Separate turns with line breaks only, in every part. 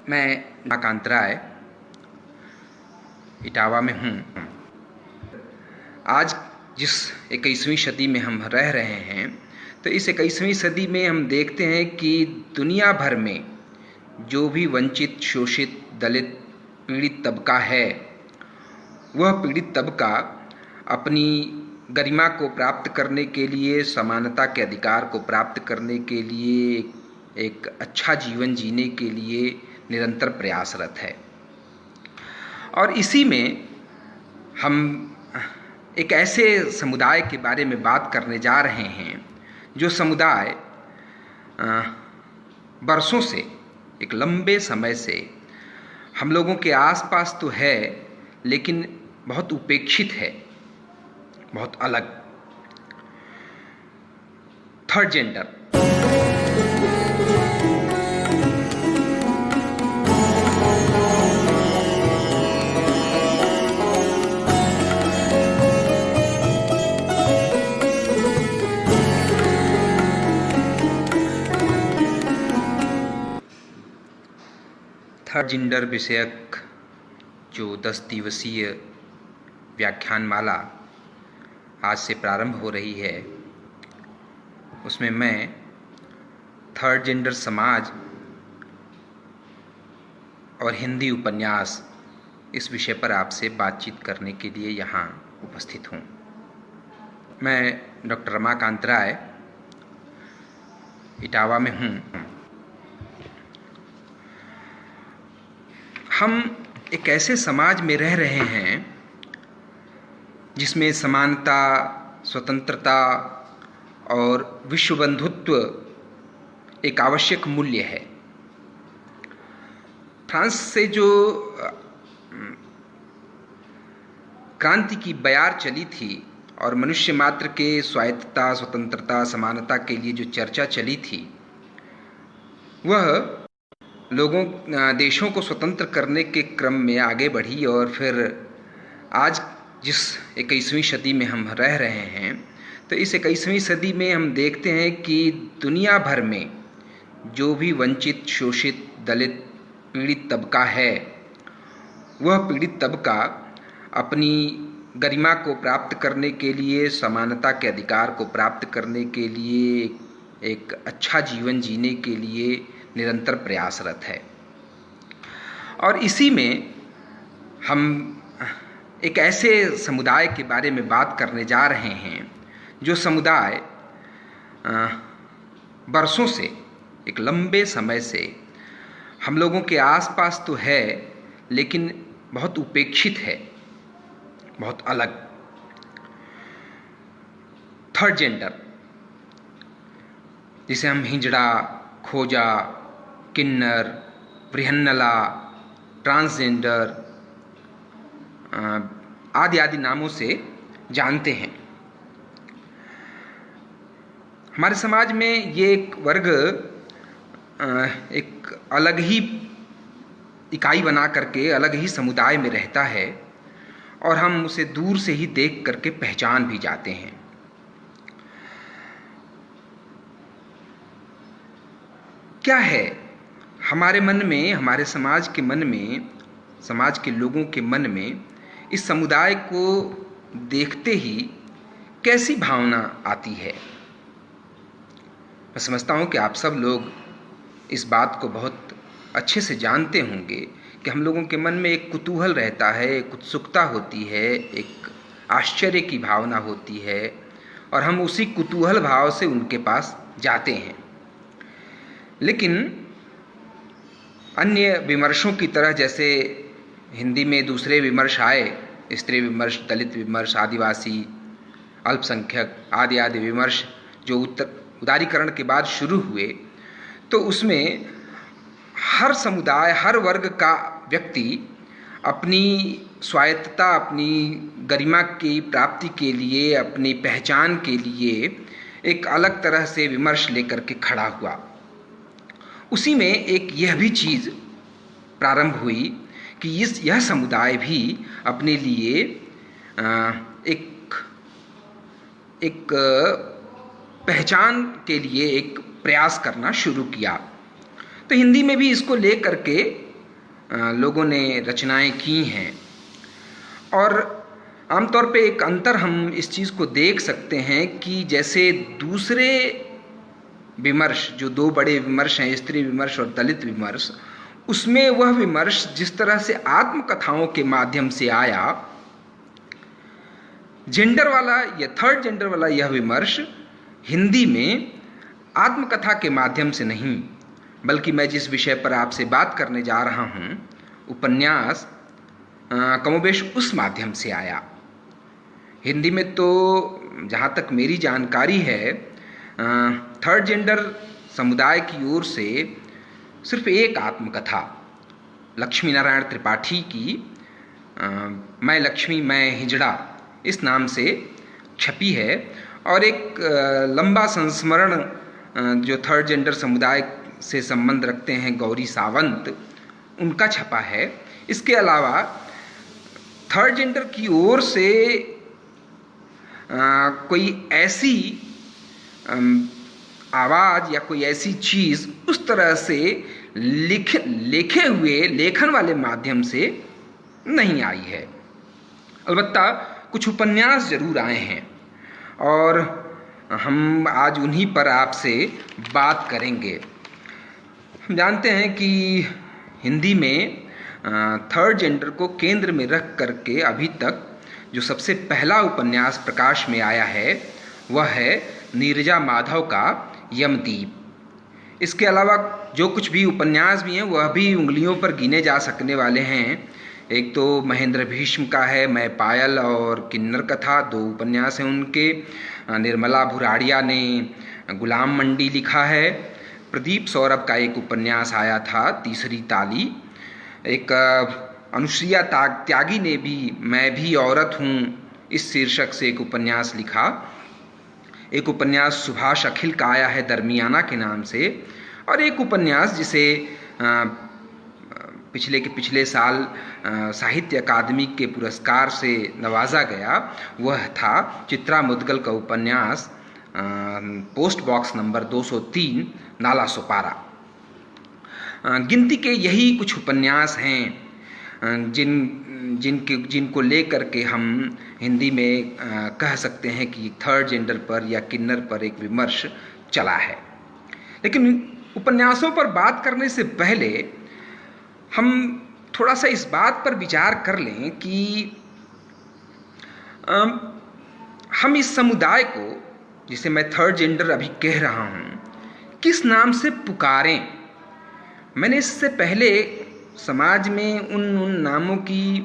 मैं रमाकांत राय इटावा में हूँ। आज जिस 21वीं सदी में हम रह रहे हैं, तो इस 21वीं सदी में हम देखते हैं कि दुनिया भर में जो भी वंचित, शोषित, दलित, पीड़ित तबका है, वह पीड़ित तबका अपनी गरिमा को प्राप्त करने के लिए, समानता के अधिकार को प्राप्त करने के लिए, एक अच्छा जीवन जीने के लिए निरंतर प्रयासरत है। और इसी में हम एक ऐसे समुदाय के बारे में बात करने जा रहे हैं जो समुदाय बरसों से, एक लंबे समय से हम लोगों के आसपास तो है, लेकिन बहुत उपेक्षित है, बहुत अलग। Third gender. थर्ड जेंडर विषयक जो 10 दिवसीय व्याख्यानमाला आज से प्रारंभ हो रही है, उसमें मैं थर्ड जेंडर समाज और हिंदी उपन्यास इस विषय पर आपसे बातचीत करने के लिए यहाँ उपस्थित हूँ। मैं डॉक्टर रमाकांत राय इटावा में हूँ। हम एक ऐसे समाज में रह रहे हैं जिसमें समानता, स्वतंत्रता और विश्व बंधुत्व एक आवश्यक मूल्य है। फ्रांस से जो क्रांति की बयार चली थी और मनुष्य मात्र के स्वायत्तता, स्वतंत्रता, समानता के लिए जो चर्चा चली थी, वह देशों को स्वतंत्र करने के क्रम में आगे बढ़ी। और फिर आज जिस 21वीं सदी में हम रह रहे हैं, तो इस 21वीं सदी में हम देखते हैं कि दुनिया भर में जो भी वंचित, शोषित, दलित, पीड़ित तबका है, वह पीड़ित तबका अपनी गरिमा को प्राप्त करने के लिए, समानता के अधिकार को प्राप्त करने के लिए, एक अच्छा जीवन जीने के लिए निरंतर प्रयासरत है। और इसी में हम एक ऐसे समुदाय के बारे में बात करने जा रहे हैं जो समुदाय बरसों से, एक लंबे समय से हम लोगों के आसपास तो है, लेकिन बहुत उपेक्षित है, बहुत अलग। थर्ड जेंडर, जिसे हम हिजड़ा, खोजा, किन्नर, बृहन्नला, ट्रांसजेंडर आदि आदि नामों से जानते हैं। हमारे समाज में ये एक वर्ग एक अलग ही इकाई बना करके, अलग ही समुदाय में रहता है, और हम उसे दूर से ही देख करके पहचान भी जाते हैं। क्या है हमारे मन में, हमारे समाज के मन में, समाज के लोगों के मन में इस समुदाय को देखते ही कैसी भावना आती है? मैं समझता हूँ कि आप सब लोग इस बात को बहुत अच्छे से जानते होंगे कि हम लोगों के मन में एक कुतूहल रहता है, एक उत्सुकता होती है, एक आश्चर्य की भावना होती है, और हम उसी कुतूहल भाव से उनके पास जाते हैं। लेकिन अन्य विमर्शों की तरह, जैसे हिंदी में दूसरे विमर्श आए, स्त्री विमर्श, दलित विमर्श, आदिवासी, अल्पसंख्यक आदि आदि विमर्श जो उदारीकरण के बाद शुरू हुए, तो उसमें हर समुदाय, हर वर्ग का व्यक्ति अपनी स्वायत्तता, अपनी गरिमा की प्राप्ति के लिए, अपनी पहचान के लिए एक अलग तरह से विमर्श लेकर के खड़ा हुआ। उसी में एक यह भी चीज़ प्रारंभ हुई कि यह समुदाय भी अपने लिए एक पहचान के लिए एक प्रयास करना शुरू किया। तो हिंदी में भी इसको लेकर के लोगों ने रचनाएं की हैं। और आमतौर पे एक अंतर हम इस चीज़ को देख सकते हैं कि जैसे दूसरे विमर्श, जो दो बड़े विमर्श हैं, स्त्री विमर्श और दलित विमर्श, उसमें वह विमर्श जिस तरह से आत्मकथाओं के माध्यम से आया, जेंडर वाला या थर्ड जेंडर वाला यह विमर्श हिंदी में आत्मकथा के माध्यम से नहीं, बल्कि मैं जिस विषय पर आपसे बात करने जा रहा हूँ, उपन्यास, कमोबेश उस माध्यम से आया। हिंदी में तो जहाँ तक मेरी जानकारी है, थर्ड जेंडर समुदाय की ओर से सिर्फ एक आत्मकथा लक्ष्मी नारायण त्रिपाठी की, मैं लक्ष्मी मैं हिजड़ा, इस नाम से छपी है। और एक लंबा संस्मरण जो थर्ड जेंडर समुदाय से संबंध रखते हैं, गौरी सावंत, उनका छपा है। इसके अलावा थर्ड जेंडर की ओर से कोई ऐसी आवाज़ या कोई ऐसी चीज़ उस तरह से लिखे हुए लेखन वाले माध्यम से नहीं आई है। अलबत्ता कुछ उपन्यास जरूर आए हैं और हम आज उन्हीं पर आपसे बात करेंगे। हम जानते हैं कि हिंदी में थर्ड जेंडर को केंद्र में रख करके अभी तक जो सबसे पहला उपन्यास प्रकाश में आया है वह है नीरजा माधव का यमदीप। इसके अलावा जो कुछ भी उपन्यास भी हैं वह भी उंगलियों पर गिने जा सकने वाले हैं। एक तो महेंद्र भीष्म का है मैं पायल और किन्नर कथा, दो उपन्यास हैं उनके। निर्मला भुराड़िया ने गुलाम मंडी लिखा है। प्रदीप सौरभ का एक उपन्यास आया था तीसरी ताली। एक अनुश्रिया त्यागी ने भी मैं भी औरत हूँ इस शीर्षक से एक उपन्यास लिखा। एक उपन्यास सुभाष अखिल का आया है दरमियाना के नाम से। और एक उपन्यास जिसे पिछले साल साहित्य अकादमी के पुरस्कार से नवाजा गया, वह था चित्रा मुदगल का उपन्यास post box number 203 Nala Sopara. गिनती के यही कुछ उपन्यास हैं जिनको लेकर के हम हिंदी में कह सकते हैं कि थर्ड जेंडर पर या किन्नर पर एक विमर्श चला है। लेकिन उपन्यासों पर बात करने से पहले हम थोड़ा सा इस बात पर विचार कर लें कि हम इस समुदाय को, जिसे मैं थर्ड जेंडर अभी कह रहा हूँ, किस नाम से पुकारें। मैंने इससे पहले समाज में उन नामों की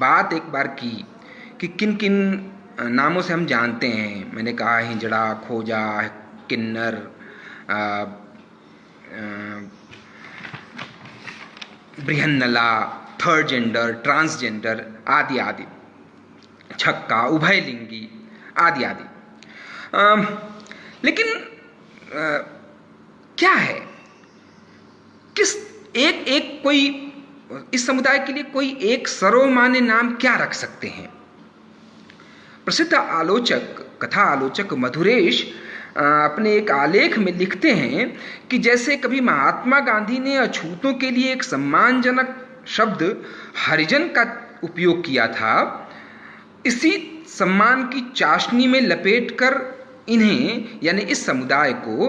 बात एक बार की कि किन किन नामों से हम जानते हैं। मैंने कहा हिजड़ा, खोजा, किन्नर, बृहन्नला, थर्ड जेंडर, ट्रांसजेंडर आदि आदि, छक्का, उभयलिंगी आदि आदि। लेकिन क्या है, किस एक कोई इस समुदाय के लिए कोई एक सर्वमान्य नाम क्या रख सकते हैं। प्रसिद्ध आलोचक, कथा आलोचक मधुरेश अपने एक आलेख में लिखते हैं कि जैसे कभी महात्मा गांधी ने अछूतों के लिए एक सम्मानजनक शब्द हरिजन का उपयोग किया था, इसी सम्मान की चाशनी में लपेटकर इन्हें यानी इस समुदाय को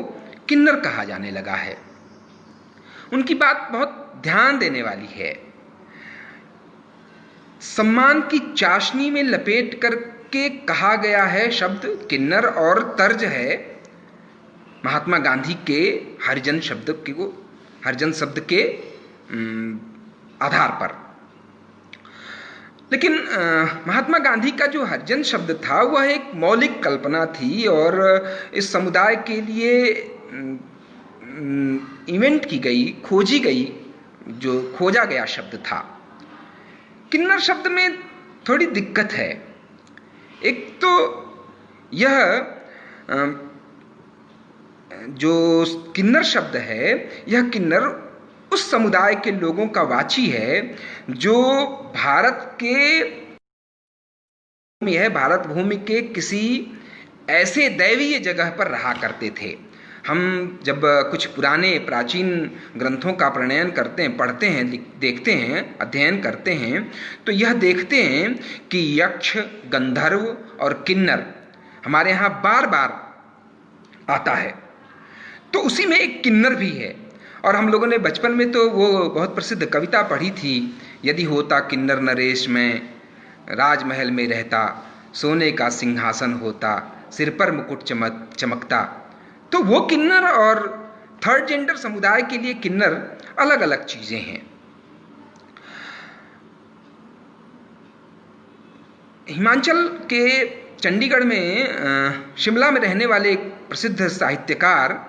किन्नर कहा जाने लगा है। उनकी बात बहुत ध्यान देने वाली है। सम्मान की चाशनी में लपेट करके कहा गया है शब्द किन्नर और तर्ज है महात्मा गांधी के हरिजन शब्द के आधार पर। लेकिन महात्मा गांधी का जो हरिजन शब्द था वह एक मौलिक कल्पना थी और इस समुदाय के लिए इवेंट की गई, खोजी गई, जो खोजा गया शब्द था। किन्नर शब्द में थोड़ी दिक्कत है। एक तो यह जो किन्नर शब्द है, यह किन्नर उस समुदाय के लोगों का वाची है जो भारत भूमि के किसी ऐसे दैवीय जगह पर रहा करते थे। हम जब कुछ पुराने प्राचीन ग्रंथों का प्रणयन करते हैं, पढ़ते हैं, देखते हैं, अध्ययन करते हैं, तो यह देखते हैं कि यक्ष, गंधर्व और किन्नर हमारे यहाँ बार बार आता है। तो उसी में एक किन्नर भी है। और हम लोगों ने बचपन में तो वो बहुत प्रसिद्ध कविता पढ़ी थी, यदि होता किन्नर नरेश में, राजमहल में रहता, सोने का सिंहासन होता, सिर पर मुकुट चमकता। तो वो किन्नर और थर्ड जेंडर समुदाय के लिए किन्नर अलग अलग चीजें हैं। हिमाचल के चंडीगढ़ में शिमला में रहने वाले एक प्रसिद्ध साहित्यकार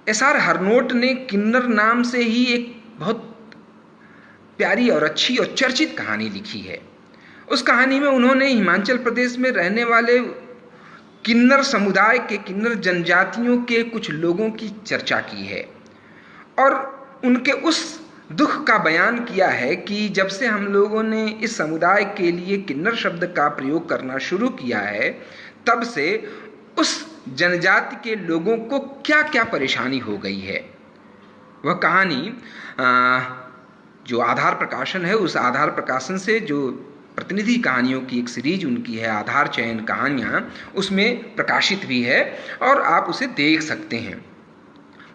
एस.आर. हरनोट ने किन्नर नाम से ही एक बहुत प्यारी और अच्छी और चर्चित कहानी लिखी है। उस कहानी में उन्होंने हिमाचल प्रदेश में रहने वाले किन्नर समुदाय के, किन्नर जनजातियों के कुछ लोगों की चर्चा की है और उनके उस दुख का बयान किया है कि जब से हम लोगों ने इस समुदाय के लिए किन्नर शब्द का प्रयोग करना शुरू किया है, तब से उस जनजाति के लोगों को क्या क्या परेशानी हो गई है। वह कहानी जो आधार प्रकाशन है, उस आधार प्रकाशन से जो प्रतिनिधि कहानियों की एक सीरीज उनकी है, आधार चयन कहानियाँ, उसमें प्रकाशित भी है और आप उसे देख सकते हैं।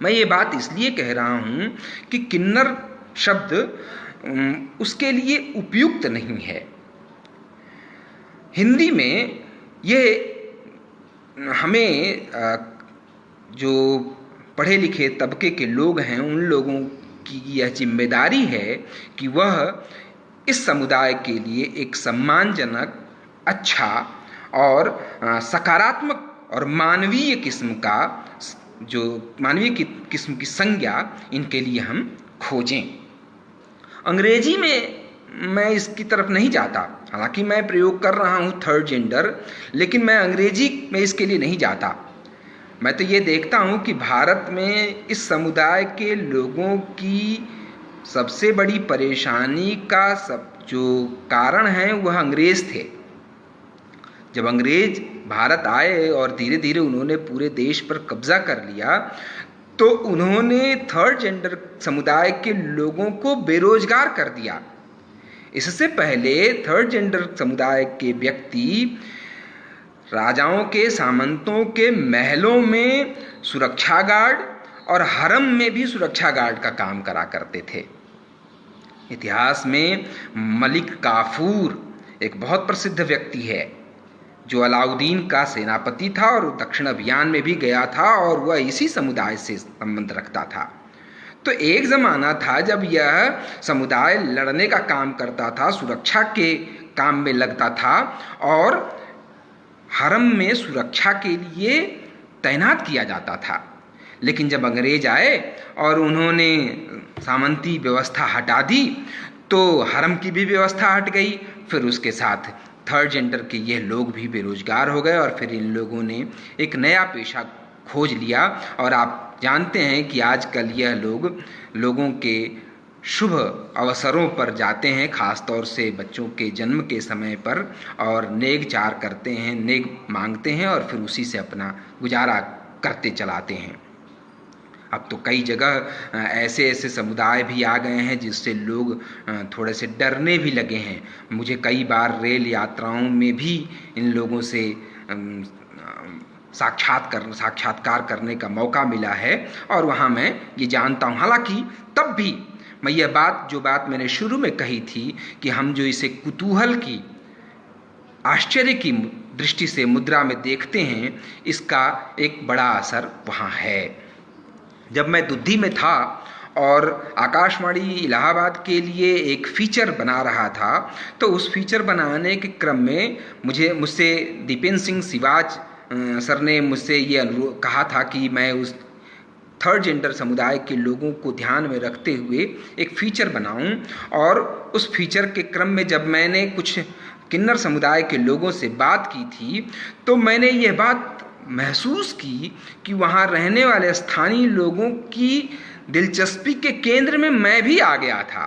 मैं ये बात इसलिए कह रहा हूँ कि किन्नर शब्द उसके लिए उपयुक्त नहीं है। हिंदी में ये हमें जो पढ़े लिखे तबके के लोग हैं, उन लोगों की यह जिम्मेदारी है कि वह इस समुदाय के लिए एक सम्मानजनक, अच्छा और सकारात्मक और मानवीय किस्म का, जो मानवीय किस्म की संज्ञा इनके लिए हम खोजें। अंग्रेजी में मैं इसकी तरफ नहीं जाता, हालांकि मैं प्रयोग कर रहा हूँ थर्ड जेंडर, लेकिन मैं अंग्रेजी में इसके लिए नहीं जाता। मैं तो ये देखता हूँ कि भारत में इस समुदाय के लोगों की सबसे बड़ी परेशानी का जो कारण है वह अंग्रेज थे। जब अंग्रेज भारत आए और धीरे धीरे उन्होंने पूरे देश पर कब्जा कर लिया, तो उन्होंने थर्ड जेंडर समुदाय के लोगों को बेरोजगार कर दिया। इससे पहले थर्ड जेंडर समुदाय के व्यक्ति राजाओं के, सामंतों के महलों में सुरक्षा गार्ड और हरम में भी सुरक्षा गार्ड का काम करा करते थे। इतिहास में मलिक काफूर एक बहुत प्रसिद्ध व्यक्ति है, जो अलाउद्दीन का सेनापति था और दक्षिण अभियान में भी गया था और वह इसी समुदाय से संबंध रखता था। तो एक ज़माना था जब यह समुदाय लड़ने का काम करता था, सुरक्षा के काम में लगता था और हरम में सुरक्षा के लिए तैनात किया जाता था। लेकिन जब अंग्रेज आए और उन्होंने सामंती व्यवस्था हटा दी, तो हरम की भी व्यवस्था हट गई। फिर उसके साथ थर्ड जेंडर के ये लोग भी बेरोजगार हो गए और फिर इन लोगों ने एक नया पेशा खोज लिया। और आप जानते हैं कि आजकल यह लोगों के शुभ अवसरों पर जाते हैं, खास तौर से बच्चों के जन्म के समय पर, और नेक चार करते हैं, नेक मांगते हैं और फिर उसी से अपना गुजारा करते चलाते हैं। अब तो कई जगह ऐसे ऐसे समुदाय भी आ गए हैं जिससे लोग थोड़े से डरने भी लगे हैं। मुझे कई बार रेल यात्राओं में भी इन लोगों से साक्षात्कार करने का मौका मिला है और वहाँ मैं ये जानता हूँ। हालांकि तब भी मैं यह जो बात मैंने शुरू में कही थी कि हम जो इसे कुतूहल की, आश्चर्य की दृष्टि से मुद्रा में देखते हैं, इसका एक बड़ा असर वहाँ है। जब मैं दुद्धि में था और आकाशवाणी इलाहाबाद के लिए एक फीचर बना रहा था, तो उस फीचर बनाने के क्रम में मुझसे दीपेंद्र सिंह सिवाच सर ने मुझसे ये कहा था कि मैं उस थर्ड जेंडर समुदाय के लोगों को ध्यान में रखते हुए एक फीचर बनाऊं। और उस फीचर के क्रम में जब मैंने कुछ किन्नर समुदाय के लोगों से बात की थी, तो मैंने यह बात महसूस की कि वहाँ रहने वाले स्थानीय लोगों की दिलचस्पी के केंद्र में मैं भी आ गया था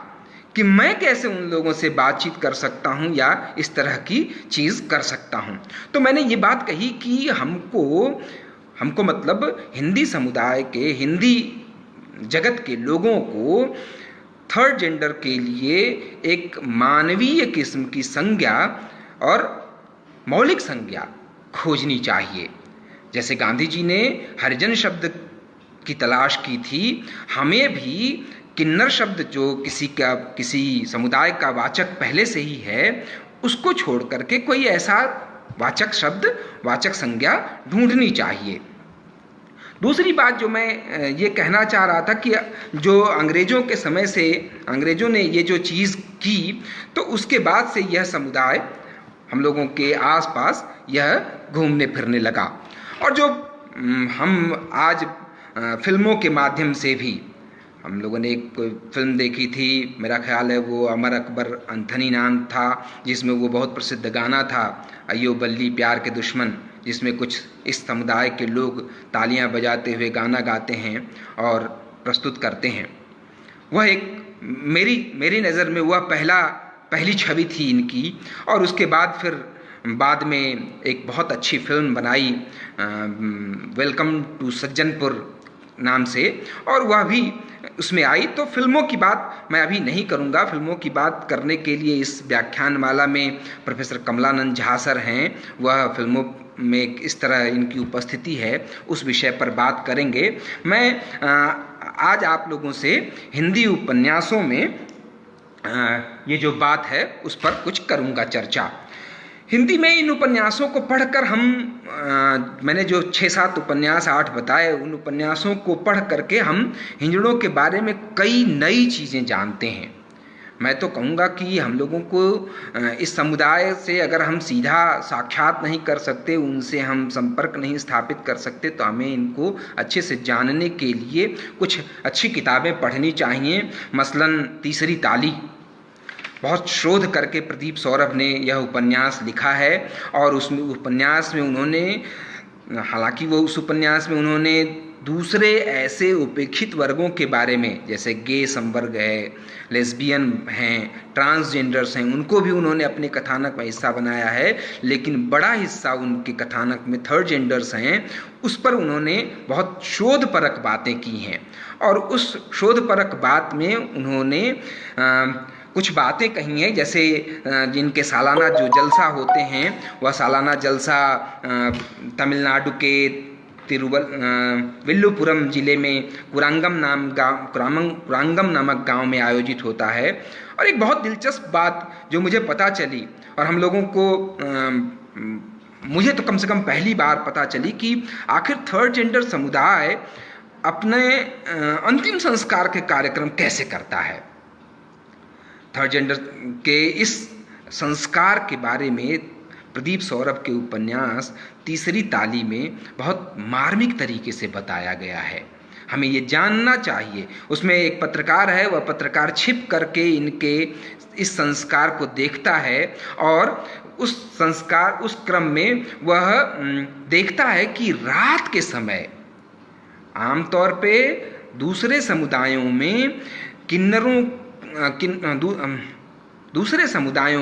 कि मैं कैसे उन लोगों से बातचीत कर सकता हूँ या इस तरह की चीज़ कर सकता हूँ। तो मैंने ये बात कही कि हमको मतलब हिंदी समुदाय के, हिंदी जगत के लोगों को थर्ड जेंडर के लिए एक मानवीय किस्म की संज्ञा और मौलिक संज्ञा खोजनी चाहिए। जैसे गांधी जी ने हरिजन शब्द की तलाश की थी, हमें भी किन्नर शब्द जो किसी समुदाय का वाचक पहले से ही है, उसको छोड़ करके कोई ऐसा वाचक शब्द, वाचक संज्ञा ढूंढनी चाहिए। दूसरी बात जो मैं ये कहना चाह रहा था कि जो अंग्रेज़ों के समय से अंग्रेज़ों ने ये जो चीज़ की, तो उसके बाद से यह समुदाय हम लोगों के आसपास यह घूमने फिरने लगा। और जो हम आज फिल्मों के माध्यम से भी, हम लोगों ने एक फिल्म देखी थी, मेरा ख्याल है वो अमर अकबर अंथनी नाम था, जिसमें वो बहुत प्रसिद्ध गाना था अयो बल्ली प्यार के दुश्मन, जिसमें कुछ इस समुदाय के लोग तालियां बजाते हुए गाना गाते हैं और प्रस्तुत करते हैं। वह एक मेरी नज़र में वह पहली छवि थी इनकी। और उसके बाद में एक बहुत अच्छी फिल्म बनाई वेलकम टू सज्जनपुर नाम से, और वह भी उसमें आई। तो फिल्मों की बात मैं अभी नहीं करूंगा, फिल्मों की बात करने के लिए इस व्याख्यानमाला में प्रोफेसर कमलानंद झा सर हैं, वह फिल्मों में इस तरह इनकी उपस्थिति है, उस विषय पर बात करेंगे। मैं आज आप लोगों से हिंदी उपन्यासों में ये जो बात है उस पर कुछ करूंगा चर्चा। हिंदी में इन उपन्यासों को पढ़कर मैंने जो 6-7 उपन्यास 8 बताए, उन उपन्यासों को पढ़ करके हम हिंजड़ों के बारे में कई नई चीज़ें जानते हैं। मैं तो कहूँगा कि हम लोगों को इस समुदाय से अगर हम सीधा साक्षात नहीं कर सकते, उनसे हम संपर्क नहीं स्थापित कर सकते, तो हमें इनको अच्छे से जानने के लिए कुछ अच्छी किताबें पढ़नी चाहिए। मसलन तीसरी ताली, बहुत शोध करके प्रदीप सौरभ ने यह उपन्यास लिखा है, और उसमें उपन्यास में उन्होंने, हालांकि वो उस उपन्यास में उन्होंने दूसरे ऐसे उपेक्षित वर्गों के बारे में, जैसे गे संवर्ग है, लेस्बियन हैं, ट्रांसजेंडर्स हैं, उनको भी उन्होंने अपने कथानक में हिस्सा बनाया है, लेकिन बड़ा हिस्सा उनके कथानक में थर्ड जेंडर्स हैं, उस पर उन्होंने बहुत शोधपरक बातें की हैं। और उस शोधपरक बात में उन्होंने कुछ बातें कही हैं, जैसे जिनके सालाना जो जलसा होते हैं, वह सालाना जलसा तमिलनाडु के विल्लुपुरम जिले में कुरांगम नामक गांव में आयोजित होता है। और एक बहुत दिलचस्प बात जो मुझे पता चली, और हम लोगों को मुझे तो कम से कम पहली बार पता चली, कि आखिर थर्ड जेंडर समुदाय अपने अंतिम संस्कार के कार्यक्रम कैसे करता है। थर्ड जेंडर के इस संस्कार के बारे में प्रदीप सौरभ के उपन्यास तीसरी ताली में बहुत मार्मिक तरीके से बताया गया है। हमें ये जानना चाहिए। उसमें एक पत्रकार है, वह पत्रकार छिप करके इनके इस संस्कार को देखता है, और उस क्रम में वह देखता है कि रात के समय आमतौर पे दूसरे समुदायों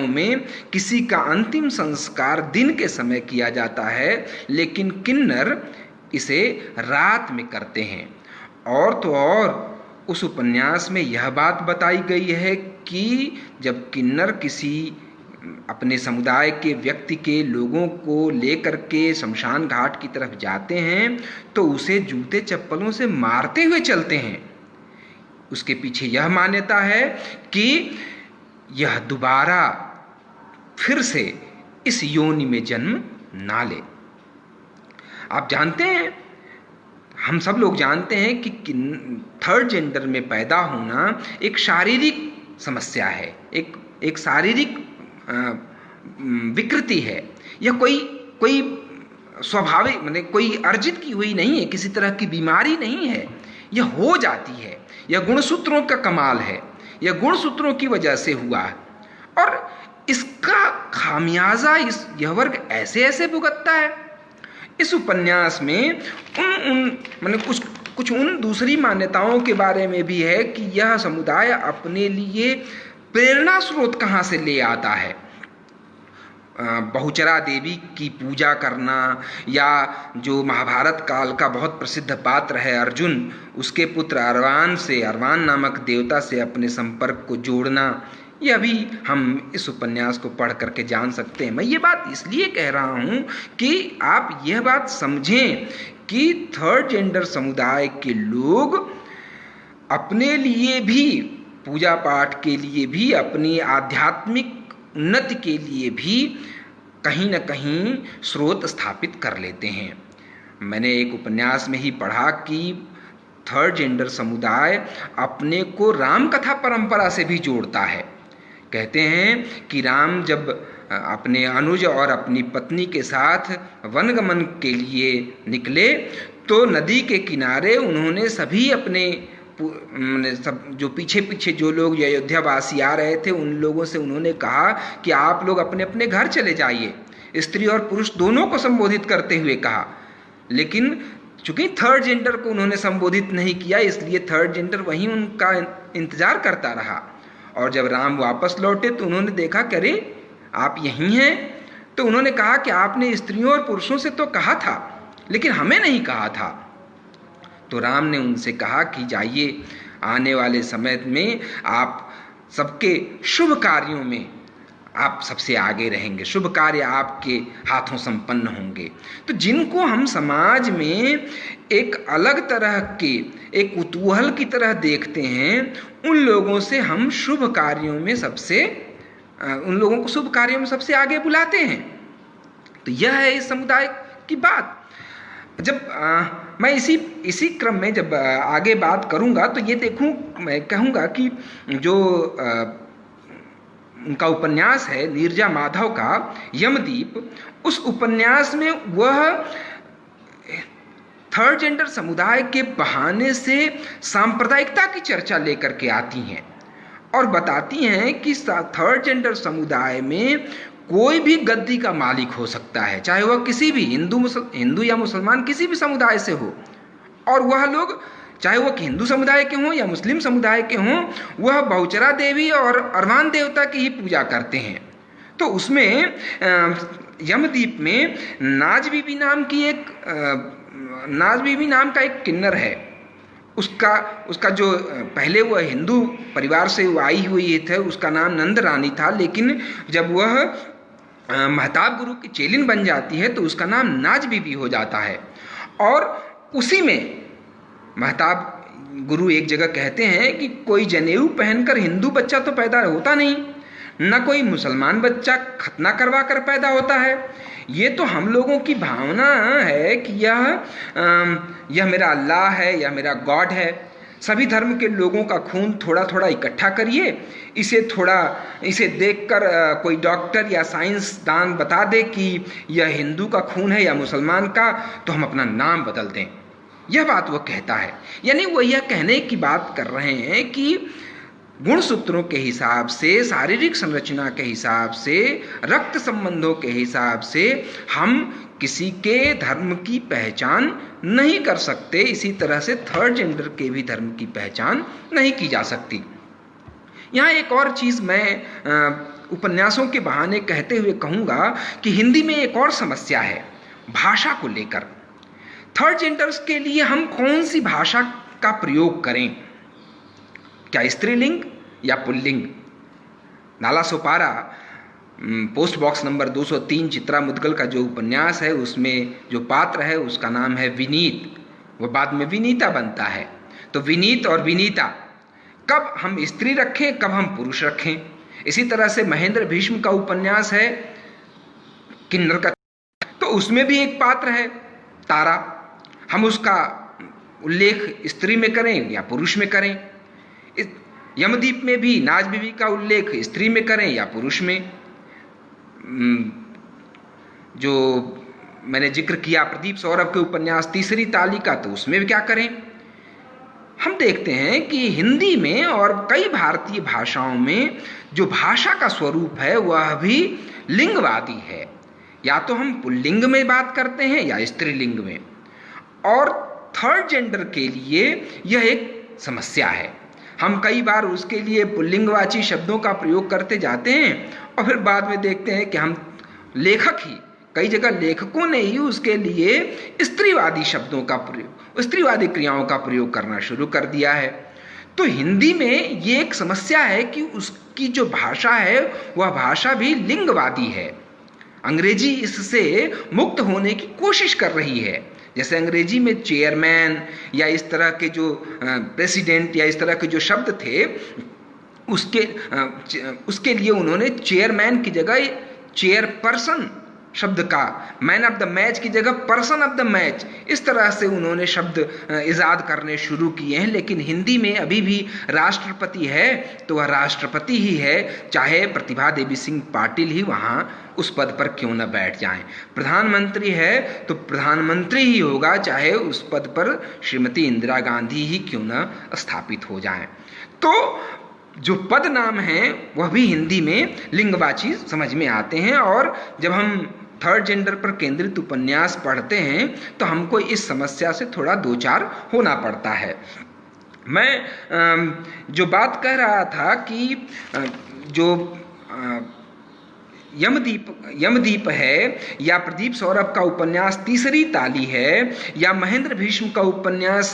में किसी का अंतिम संस्कार दिन के समय किया जाता है, लेकिन किन्नर इसे रात में करते हैं। और तो और उस उपन्यास में यह बात बताई गई है कि जब किन्नर किसी अपने समुदाय के व्यक्ति के लोगों को लेकर के शमशान घाट की तरफ जाते हैं, तो उसे जूते चप्पलों से मारते हुए चलते हैं। उसके पीछे यह मान्यता है कि यह दोबारा फिर से इस योनि में जन्म ना ले। आप जानते हैं, हम सब लोग जानते हैं कि थर्ड जेंडर में पैदा होना एक शारीरिक समस्या है, एक शारीरिक विकृति है। यह कोई स्वाभाविक, माने कोई अर्जित की हुई नहीं है, किसी तरह की बीमारी नहीं है, यह हो जाती है। यह गुणसूत्रों का कमाल है, यह गुणसूत्रों की वजह से हुआ है, और इसका खामियाजा यह वर्ग ऐसे भुगतता है। इस उपन्यास में माने कुछ उन दूसरी मान्यताओं के बारे में भी है कि यह समुदाय अपने लिए प्रेरणा स्रोत कहाँ से ले आता है। बहुचरा देवी की पूजा करना, या जो महाभारत काल का बहुत प्रसिद्ध पात्र है अर्जुन, उसके पुत्र अरवान से, अरवान नामक देवता से अपने संपर्क को जोड़ना, यह भी हम इस उपन्यास को पढ़ करके जान सकते हैं। मैं ये बात इसलिए कह रहा हूँ कि आप यह बात समझें कि थर्ड जेंडर समुदाय के लोग अपने लिए भी, पूजा पाठ के लिए भी, अपनी आध्यात्मिक उन्नति के लिए भी कहीं न कहीं स्रोत स्थापित कर लेते हैं। मैंने एक उपन्यास में ही पढ़ा कि थर्ड जेंडर समुदाय अपने को राम कथा परंपरा से भी जोड़ता है। कहते हैं कि राम जब अपने अनुज और अपनी पत्नी के साथ वनगमन के लिए निकले तो नदी के किनारे उन्होंने सभी अपने सब जो पीछे पीछे जो लोग अयोध्या वासी आ रहे थे उन लोगों से उन्होंने कहा कि आप लोग अपने अपने घर चले जाइए। स्त्री और पुरुष दोनों को संबोधित करते हुए कहा, लेकिन चूंकि थर्ड जेंडर को उन्होंने संबोधित नहीं किया, इसलिए थर्ड जेंडर वहीं उनका इंतजार करता रहा। और जब राम वापस लौटे तो उन्होंने देखा कि अरे आप यहीं हैं। तो उन्होंने कहा कि आपने स्त्रियों और पुरुषों से तो कहा था लेकिन हमें नहीं कहा था। तो राम ने उनसे कहा कि जाइए, आने वाले समय में आप सबके शुभ कार्यों में आप सबसे आगे रहेंगे, शुभ कार्य आपके हाथों संपन्न होंगे। तो जिनको हम समाज में एक अलग तरह के, एक कुतूहल की तरह देखते हैं, उन लोगों से हम शुभ कार्यों में सबसे, उन लोगों को शुभ कार्यों में सबसे आगे बुलाते हैं। तो यह है इस समुदाय की बात। जब मैं इसी क्रम में जब आगे बात करूंगा तो ये मैं कहूँगा कि जो उनका उपन्यास है नीरजा माधव का यमदीप, उस उपन्यास में वह थर्ड जेंडर समुदाय के बहाने से सांप्रदायिकता की चर्चा लेकर के आती हैं और बताती हैं कि थर्ड जेंडर समुदाय में कोई भी गद्दी का मालिक हो सकता है, चाहे वह किसी भी हिंदू या मुसलमान किसी भी समुदाय से हो, और वह लोग चाहे वह हिंदू समुदाय के हों या मुस्लिम समुदाय के हों, वह बहुचरा देवी और अरवान देवता की ही पूजा करते हैं। तो उसमें यमदीप में नाज बीबी नाम का एक किन्नर है। उसका जो पहले वह हिंदू परिवार से आई हुई थे, उसका नाम नंद रानी था, लेकिन जब वह महताब गुरु की चेलिन बन जाती है तो उसका नाम नाज बीबी हो जाता है। और उसी में महताब गुरु एक जगह कहते हैं कि कोई जनेऊ पहनकर हिंदू बच्चा तो पैदा होता नहीं, न कोई मुसलमान बच्चा खतना करवा कर पैदा होता है। ये तो हम लोगों की भावना है कि यह मेरा अल्लाह है, यह मेरा गॉड है। सभी धर्म के लोगों का खून थोड़ा थोड़ा इकट्ठा करिए, इसे देखकर कोई डॉक्टर या साइंसदान बता दे कि यह हिंदू का खून है या मुसलमान का, तो हम अपना नाम बदल दें। यह बात वह कहता है। यानी वह यह कहने की बात कर रहे हैं कि गुण सूत्रों के हिसाब से, शारीरिक संरचना के हिसाब से, रक्त संबंधों के हिसाब से हम किसी के धर्म की पहचान नहीं कर सकते। इसी तरह से थर्ड जेंडर के भी धर्म की पहचान नहीं की जा सकती। यहाँ एक और चीज़ मैं उपन्यासों के बहाने कहते हुए कहूँगा कि हिंदी में एक और समस्या है भाषा को लेकर। थर्ड जेंडर्स के लिए हम कौन सी भाषा का प्रयोग करें, क्या स्त्रीलिंग या pulling? Nala Sopara post box number 203 Chitra Mudgal का जो उपन्यास है, उसमें जो पात्र है उसका नाम है विनीत, वह बाद में विनीता बनता है। तो विनीत और विनीता, कब हम स्त्री रखें, कब हम पुरुष रखें? इसी तरह से महेंद्र भीष्म का उपन्यास है किन्नर का, तो उसमें भी एक पात्र है तारा, हम उसका उल्लेख स्त्री में करें या पुरुष में करें? यमदीप में भी नाज बीबी का उल्लेख स्त्री में करें या पुरुष में? जो मैंने जिक्र किया प्रदीप सौरभ के उपन्यास तीसरी ताली का, तो उसमें भी क्या करें? हम देखते हैं कि हिंदी में और कई भारतीय भाषाओं में जो भाषा का स्वरूप है वह भी लिंगवादी है। या तो हम पुल्लिंग में बात करते हैं या स्त्रीलिंग में, और थर्ड जेंडर के लिए यह एक समस्या है। हम कई बार उसके लिए पुल्लिंगवाची शब्दों का प्रयोग करते जाते हैं और फिर बाद में देखते हैं कि हम लेखक ही, कई जगह लेखकों ने ही उसके लिए स्त्रीवादी शब्दों का प्रयोग, स्त्रीवादी क्रियाओं का प्रयोग करना शुरू कर दिया है। तो हिंदी में ये एक समस्या है कि उसकी जो भाषा है वह भाषा भी लिंगवादी है। अंग्रेजी इससे मुक्त होने की कोशिश कर रही है। जैसे अंग्रेजी में चेयरमैन या इस तरह के जो प्रेसिडेंट या इस तरह के जो शब्द थे, उसके लिए उन्होंने चेयरमैन की जगह चेयरपर्सन शब्द का, मैन ऑफ द मैच की जगह पर्सन ऑफ द मैच, इस तरह से उन्होंने शब्द इजाद करने शुरू किए हैं। लेकिन हिंदी में अभी भी राष्ट्रपति है तो वह राष्ट्रपति ही है, चाहे प्रतिभा देवी सिंह पाटिल ही वहाँ उस पद पर क्यों न बैठ जाएं। प्रधानमंत्री है तो प्रधानमंत्री ही होगा, चाहे उस पद पर श्रीमती इंदिरा गांधी ही क्यों न स्थापित हो जाएं। तो जो पद नाम हैं वह भी हिंदी में लिंगवाची समझ में आते हैं। और जब हम थर्ड जेंडर पर केंद्रित उपन्यास पढ़ते हैं तो हमको इस समस्या से थोड़ा दो चार होना पड़ता है। मैं जो बात कह रहा था कि जो यमदीप है या प्रदीप सौरभ का उपन्यास तीसरी ताली है या महेंद्र भीष्म का उपन्यास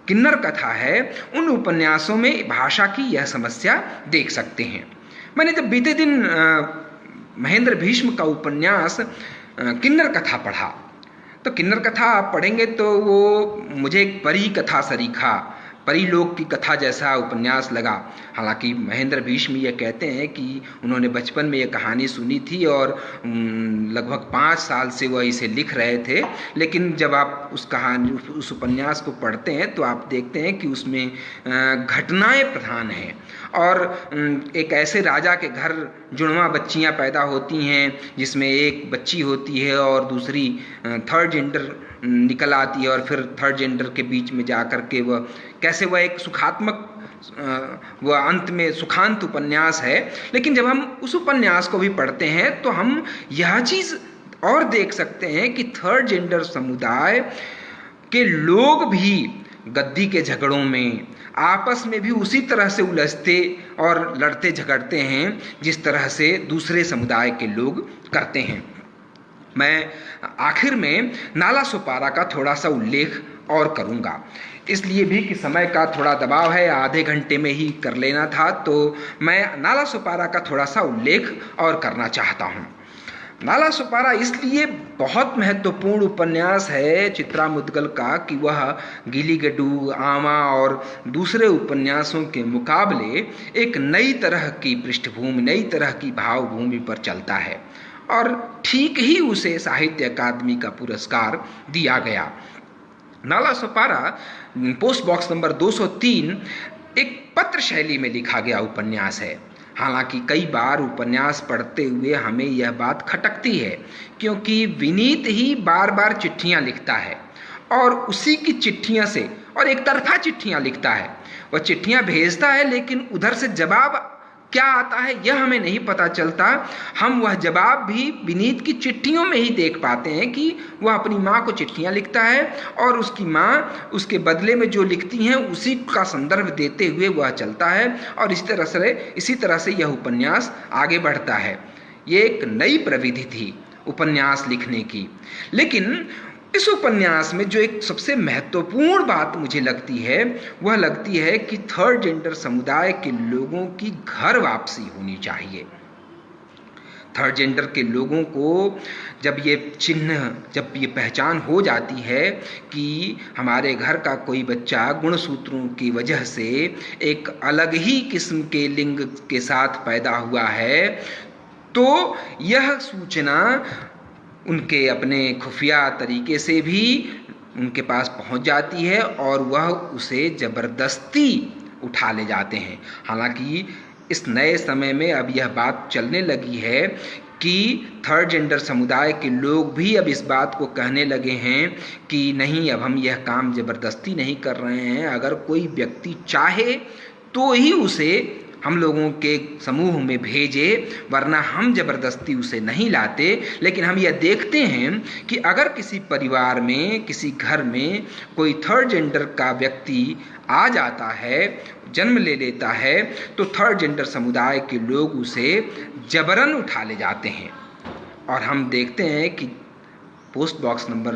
किन्नर कथा है, उन उपन्यासों में भाषा की यह समस्या देख सकते हैं। मैंने जब बीते दिन महेंद्र भीष्म का उपन्यास किन्नर कथा पढ़ा, तो किन्नर कथा आप पढ़ेंगे तो वो मुझे एक परी कथा सरीखा, परी लोक की कथा जैसा उपन्यास लगा। हालांकि महेंद्र भीष्म ये कहते हैं कि उन्होंने बचपन में ये कहानी सुनी थी और लगभग 5 साल से वह इसे लिख रहे थे। लेकिन जब आप उस उपन्यास को पढ़ते हैं तो आप देखते हैं कि उसमें घटनाएं प्रधान हैं और एक ऐसे राजा के घर जुड़वा बच्चियां पैदा होती हैं जिसमें एक बच्ची होती है और दूसरी थर्ड जेंडर निकल आती है और फिर थर्ड जेंडर के बीच में जाकर के वह कैसे वह एक सुखात्मक वह अंत में सुखांत उपन्यास है। लेकिन जब हम उस उपन्यास को भी पढ़ते हैं तो हम यह चीज़ और देख सकते हैं कि थर्ड जेंडर समुदाय के लोग भी गद्दी के झगड़ों में आपस में भी उसी तरह से उलझते और लड़ते झगड़ते हैं जिस तरह से दूसरे समुदाय के लोग करते हैं। मैं आखिर में नाला सोपारा का थोड़ा सा उल्लेख और करूँगा, इसलिए भी कि समय का थोड़ा दबाव है, आधे घंटे में ही कर लेना था, तो मैं नाला सोपारा का थोड़ा सा उल्लेख और करना चाहता हूँ। नाला सोपारा इसलिए बहुत महत्वपूर्ण उपन्यास है चित्रा मुद्गल का कि वह गिलीगड्डू, आमा और दूसरे उपन्यासों के मुकाबले एक नई तरह की पृष्ठभूमि, नई तरह की भावभूमि पर चलता है और ठीक ही उसे साहित्य अकादमी का पुरस्कार दिया गया। Nala Sopara post box number 203 एक पत्र शैली में लिखा गया उपन्यास है। हालांकि कई बार उपन्यास पढ़ते हुए हमें यह बात खटकती है क्योंकि विनीत ही बार बार चिट्ठियां लिखता है और उसी की चिट्ठियां से और एक तरफा चिट्ठियां लिखता है। वह चिट्ठियां भेजता है लेकिन उधर से जवाब क्या आता है यह हमें नहीं पता चलता। हम वह जवाब भी विनीत की चिट्ठियों में ही देख पाते हैं कि वह अपनी माँ को चिट्ठियाँ लिखता है और उसकी माँ उसके बदले में जो लिखती हैं उसी का संदर्भ देते हुए वह चलता है और इसी तरह से यह उपन्यास आगे बढ़ता है। ये एक नई प्रविधि थी उपन्यास लिखने की। लेकिन इस उपन्यास में जो एक सबसे महत्वपूर्ण बात मुझे लगती है वह लगती है कि थर्ड जेंडर समुदाय के लोगों की घर वापसी होनी चाहिए। थर्ड जेंडर के लोगों को जब ये पहचान हो जाती है कि हमारे घर का कोई बच्चा गुणसूत्रों की वजह से एक अलग ही किस्म के लिंग के साथ पैदा हुआ है, तो यह सूचना उनके अपने खुफिया तरीके से भी उनके पास पहुंच जाती है और वह उसे ज़बरदस्ती उठा ले जाते हैं। हालांकि इस नए समय में अब यह बात चलने लगी है कि थर्ड जेंडर समुदाय के लोग भी अब इस बात को कहने लगे हैं कि नहीं, अब हम यह काम ज़बरदस्ती नहीं कर रहे हैं। अगर कोई व्यक्ति चाहे तो ही उसे हम लोगों के समूह में भेजे, वरना हम ज़बरदस्ती उसे नहीं लाते। लेकिन हम यह देखते हैं कि अगर किसी परिवार में, किसी घर में कोई थर्ड जेंडर का व्यक्ति आ जाता है, जन्म ले लेता है, तो थर्ड जेंडर समुदाय के लोग उसे जबरन उठा ले जाते हैं। और हम देखते हैं कि post box number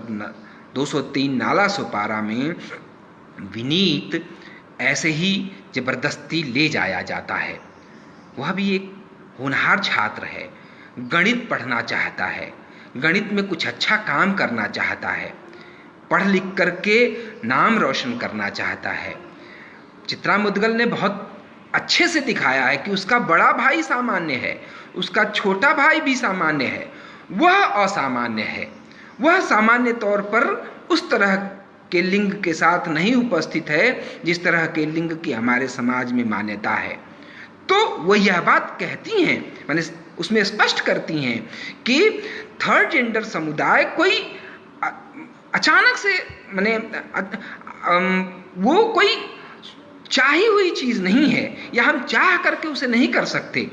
203 Nala Sopara में विनीत ऐसे ही जबरदस्ती ले जाया जाता है। वह भी एक होनहार छात्र है, गणित पढ़ना चाहता है, गणित में कुछ अच्छा काम करना चाहता है, पढ़ लिख करके नाम रोशन करना चाहता है। चित्रा मुद्गल ने बहुत अच्छे से दिखाया है कि उसका बड़ा भाई सामान्य है, उसका छोटा भाई भी सामान्य है, वह असामान्य है। वह सामान्य तौर पर उस तरह के लिंग के साथ नहीं उपस्थित है जिस तरह के लिंग की हमारे समाज में मान्यता है। तो वह यह बात कहती हैं, माने उसमें स्पष्ट करती हैं कि थर्ड जेंडर समुदाय कोई अचानक से माने वो कोई चाही हुई चीज नहीं है, या हम चाह करके उसे नहीं कर सकते।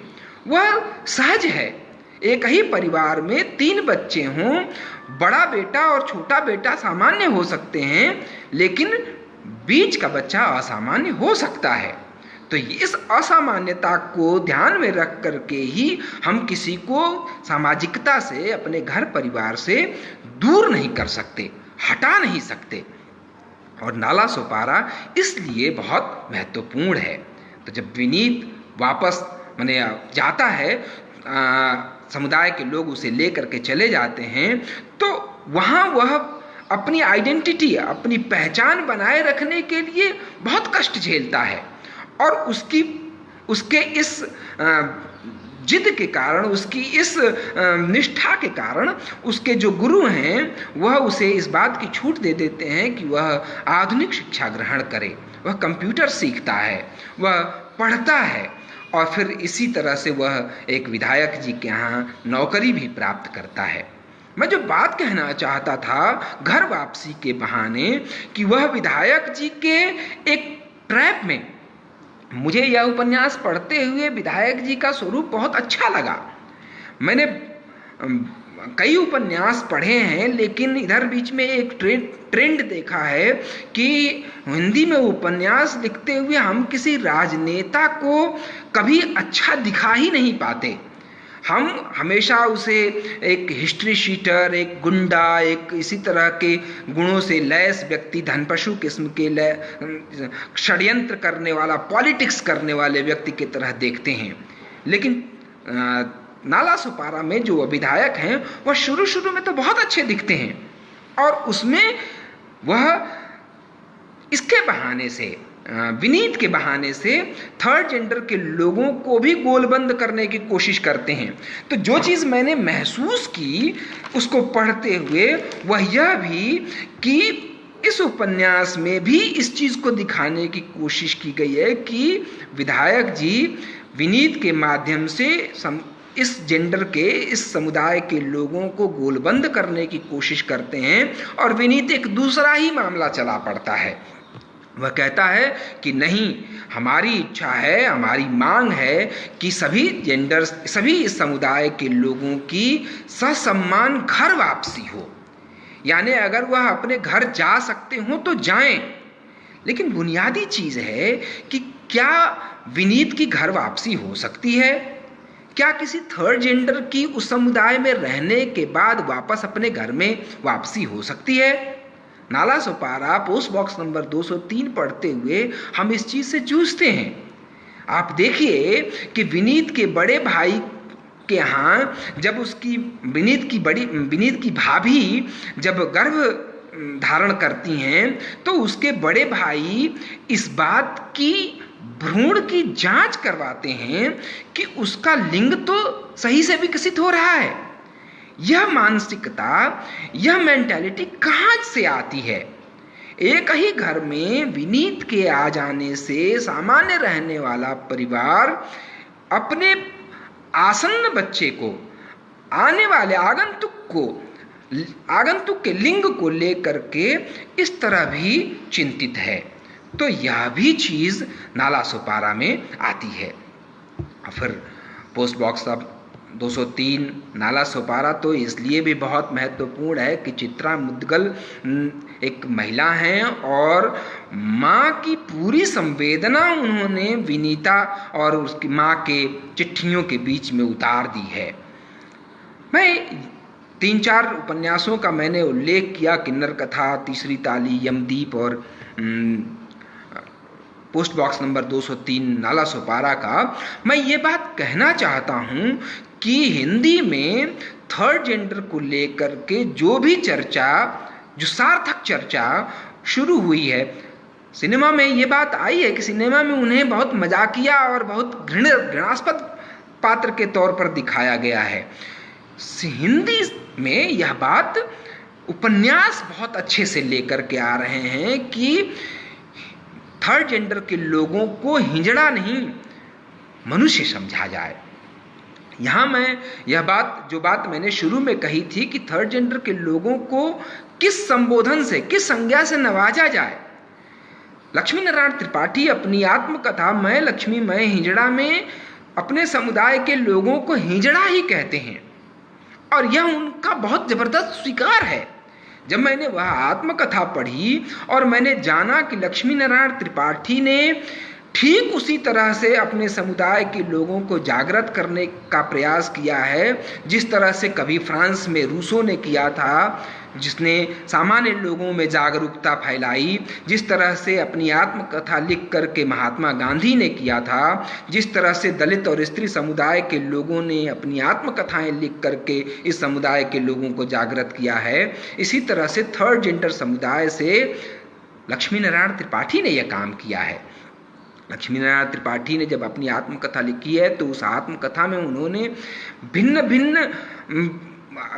वह सहज है। एक ही परिवार में 3 बच्चे हों, बड़ा बेटा और छोटा बेटा सामान्य हो सकते हैं, लेकिन बीच का बच्चा असामान्य हो सकता है। तो इस असामान्यता को ध्यान में रख करके ही हम किसी को सामाजिकता से, अपने घर परिवार से दूर नहीं कर सकते, हटा नहीं सकते। और नाला सोपारा इसलिए बहुत महत्वपूर्ण है। तो जब विनीत वापस माने जाता है, समुदाय के लोग उसे लेकर के चले जाते हैं, तो वहाँ वह अपनी आइडेंटिटी, अपनी पहचान बनाए रखने के लिए बहुत कष्ट झेलता है। और उसके इस जिद के कारण, उसकी इस निष्ठा के कारण उसके जो गुरु हैं वह उसे इस बात की छूट दे देते हैं कि वह आधुनिक शिक्षा ग्रहण करे। वह कंप्यूटर सीखता है, वह पढ़ता है, और फिर इसी तरह से वह एक विधायक जी के यहाँ नौकरी भी प्राप्त करता है। मैं जो बात कहना चाहता था घर वापसी के बहाने, कि वह विधायक जी के एक ट्रैप में, मुझे यह उपन्यास पढ़ते हुए विधायक जी का स्वरूप बहुत अच्छा लगा। मैंने कई उपन्यास पढ़े हैं, लेकिन इधर बीच में एक ट्रेंड देखा है कि हिंदी में उपन्यास लिखते हुए हम किसी राजनेता को कभी अच्छा दिखा ही नहीं पाते। हम हमेशा उसे एक हिस्ट्री शीटर, एक गुंडा, एक इसी तरह के गुणों से लैस व्यक्ति, धनपशु किस्म के षड्यंत्र करने वाला, पॉलिटिक्स करने वाले व्यक्ति की तरह देखते हैं। लेकिन नाला सोपारा में जो विधायक हैं वह शुरू में तो बहुत अच्छे दिखते हैं, और उसमें वह इसके बहाने से, विनीत के बहाने से थर्ड जेंडर के लोगों को भी गोलबंद करने की कोशिश करते हैं। तो जो चीज़ मैंने महसूस की उसको पढ़ते हुए, वह यह भी कि इस उपन्यास में भी इस चीज़ को दिखाने की कोशिश की गई है कि विधायक जी विनीत के माध्यम से इस जेंडर के, इस समुदाय के लोगों को गोलबंद करने की कोशिश करते हैं, और विनीत एक दूसरा ही मामला चला पड़ता है। वह कहता है कि नहीं, हमारी इच्छा है, हमारी मांग है कि सभी जेंडर्स, सभी इस समुदाय के लोगों की ससम्मान घर वापसी हो। यानी अगर वह अपने घर जा सकते हो तो जाएं, लेकिन बुनियादी चीज़ है कि क्या विनीत की घर वापसी हो सकती है? क्या किसी थर्ड जेंडर की उस समुदाय में रहने के बाद वापस अपने घर में वापसी हो सकती है? Nala Sopara post box number 203 पढ़ते हुए हम इस चीज़ से जूझते हैं। आप देखिए कि विनीत के बड़े भाई के यहाँ जब उसकी विनीत की भाभी जब गर्भ धारण करती हैं, तो उसके बड़े भाई इस बात की भ्रूण की जांच करवाते हैं कि उसका लिंग तो सही से विकसित हो रहा है। यह मानसिकता, यह मेंटालिटी कहाँ से आती है? एक ही घर में विनीत के आ जाने से सामान्य रहने वाला परिवार अपने आसन्न बच्चे को, आने वाले आगंतुक के लिंग को लेकर के इस तरह भी चिंतित है। तो यह भी चीज़ नाला सोपारा में आती है। फिर पोस्ट बॉक्स 203 नाला सोपारा तो इसलिए भी बहुत महत्वपूर्ण है कि चित्रा मुद्गल एक महिला हैं, और माँ की पूरी संवेदना उन्होंने विनीता और उसकी माँ के चिट्ठियों के बीच में उतार दी है। मैं 3-4 उपन्यासों का मैंने उल्लेख किया, किन्नर कथा, तीसरी ताली, यमदीप और post box number 203 Nala Sopara का। मैं ये बात कहना चाहता हूँ कि हिंदी में थर्ड जेंडर को लेकर के जो भी चर्चा, जो सार्थक चर्चा शुरू हुई है, सिनेमा में ये बात आई है कि सिनेमा में उन्हें बहुत मजाकिया और बहुत घृणास्पद पात्र के तौर पर दिखाया गया है। हिंदी में यह बात उपन्यास बहुत अच्छे से लेकर के आ रहे हैं कि थर्ड जेंडर के लोगों को हिजड़ा नहीं, मनुष्य समझा जाए। यहाँ मैं यह बात, जो बात मैंने शुरू में कही थी कि थर्ड जेंडर के लोगों को किस संबोधन से, किस संज्ञा से नवाजा जाए। लक्ष्मी नारायण त्रिपाठी अपनी आत्मकथा मैं लक्ष्मी मैं हिजड़ा में अपने समुदाय के लोगों को हिजड़ा ही कहते हैं, और यह उनका बहुत जबरदस्त स्वीकार है। जब मैंने वह आत्मकथा पढ़ी और मैंने जाना कि लक्ष्मी नारायण त्रिपाठी ने ठीक उसी तरह से अपने समुदाय के लोगों को जागृत करने का प्रयास किया है जिस तरह से कभी फ्रांस में रूसो ने किया था, जिसने सामान्य लोगों में जागरूकता फैलाई, जिस तरह से अपनी आत्मकथा लिख करके महात्मा गांधी ने किया था, जिस तरह से दलित और स्त्री समुदाय के लोगों ने अपनी आत्मकथाएं लिख करके इस समुदाय के लोगों को जागृत किया है, इसी तरह से थर्ड जेंडर समुदाय से लक्ष्मी नारायण त्रिपाठी ने यह काम किया है। लक्ष्मी नारायण त्रिपाठी ने जब अपनी आत्मकथा लिखी है तो उस आत्मकथा में उन्होंने भिन्न भिन्न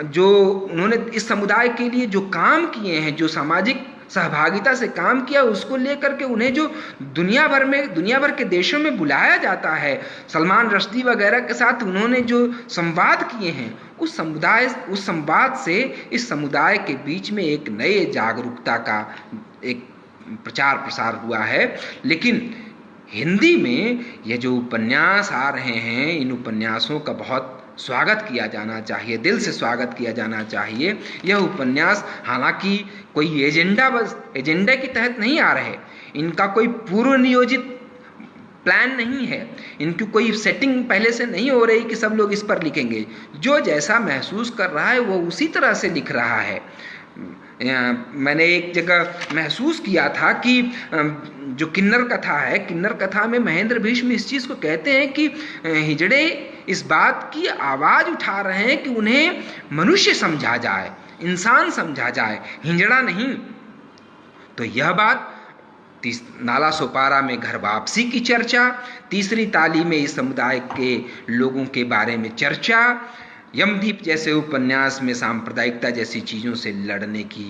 जो उन्होंने इस समुदाय के लिए जो काम किए हैं, जो सामाजिक सहभागिता से काम किया, उसको लेकर के उन्हें जो दुनिया भर के देशों में बुलाया जाता है, सलमान रश्दी वगैरह के साथ उन्होंने जो संवाद किए हैं, उस संवाद से इस समुदाय के बीच में एक नए जागरूकता का एक प्रचार प्रसार हुआ है। लेकिन हिंदी में ये जो उपन्यास आ रहे हैं, इन उपन्यासों का बहुत स्वागत किया जाना चाहिए, दिल से स्वागत किया जाना चाहिए। यह उपन्यास हालांकि कोई एजेंडा के तहत नहीं आ रहे, इनका कोई पूर्व नियोजित प्लान नहीं है, इनकी कोई सेटिंग पहले से नहीं हो रही कि सब लोग इस पर लिखेंगे। जो जैसा महसूस कर रहा है वो उसी तरह से लिख रहा है। मैंने एक जगह महसूस किया था कि जो किन्नर कथा है, किन्नर कथा में महेंद्र भीष्म इस चीज़ को कहते हैं कि हिजड़े इस बात की आवाज़ उठा रहे हैं कि उन्हें मनुष्य समझा जाए, इंसान समझा जाए, हिजड़ा नहीं। तो यह बात नाला सोपारा में घर वापसी की चर्चा, तीसरी ताली में इस समुदाय के लोगों के बारे में चर्चा, यमदीप जैसे उपन्यास में सांप्रदायिकता जैसी चीज़ों से लड़ने की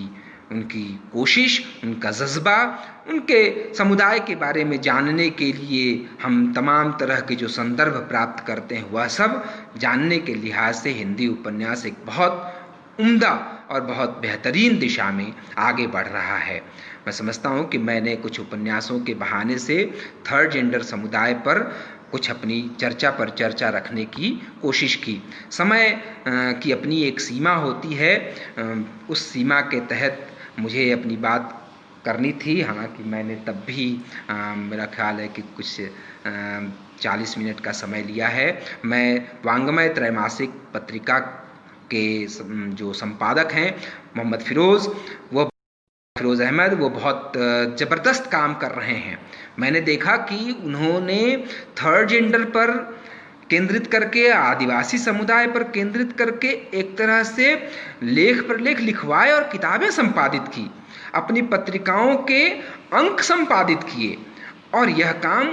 उनकी कोशिश, उनका जज्बा, उनके समुदाय के बारे में जानने के लिए हम तमाम तरह के जो संदर्भ प्राप्त करते हैं, वह सब जानने के लिहाज से हिंदी उपन्यास एक बहुत उम्दा और बहुत बेहतरीन दिशा में आगे बढ़ रहा है। मैं समझता हूँ कि मैंने कुछ उपन्यासों के बहाने से थर्ड जेंडर समुदाय पर कुछ अपनी चर्चा पर चर्चा रखने की कोशिश की। समय की अपनी एक सीमा होती है, उस सीमा के तहत मुझे अपनी बात करनी थी। हालांकि मैंने तब भी मेरा ख्याल है कि कुछ 40 मिनट का समय लिया है। मैं वांग्मय त्रैमासिक पत्रिका के जो संपादक हैं मोहम्मद फिरोज़ अहमद, वो बहुत ज़बरदस्त काम कर रहे हैं। मैंने देखा कि उन्होंने थर्ड जेंडर पर केंद्रित करके, आदिवासी समुदाय पर केंद्रित करके एक तरह से लेख पर लेख लिखवाए और किताबें संपादित की, अपनी पत्रिकाओं के अंक संपादित किए, और यह काम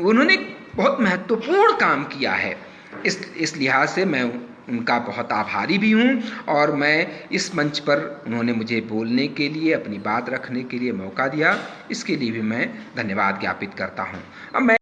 उन्होंने बहुत महत्वपूर्ण काम किया है। इस लिहाज से मैं उनका बहुत आभारी भी हूँ, और मैं इस मंच पर उन्होंने मुझे बोलने के लिए, अपनी बात रखने के लिए मौका दिया, इसके लिए भी मैं धन्यवाद ज्ञापित करता हूँ। अब मैं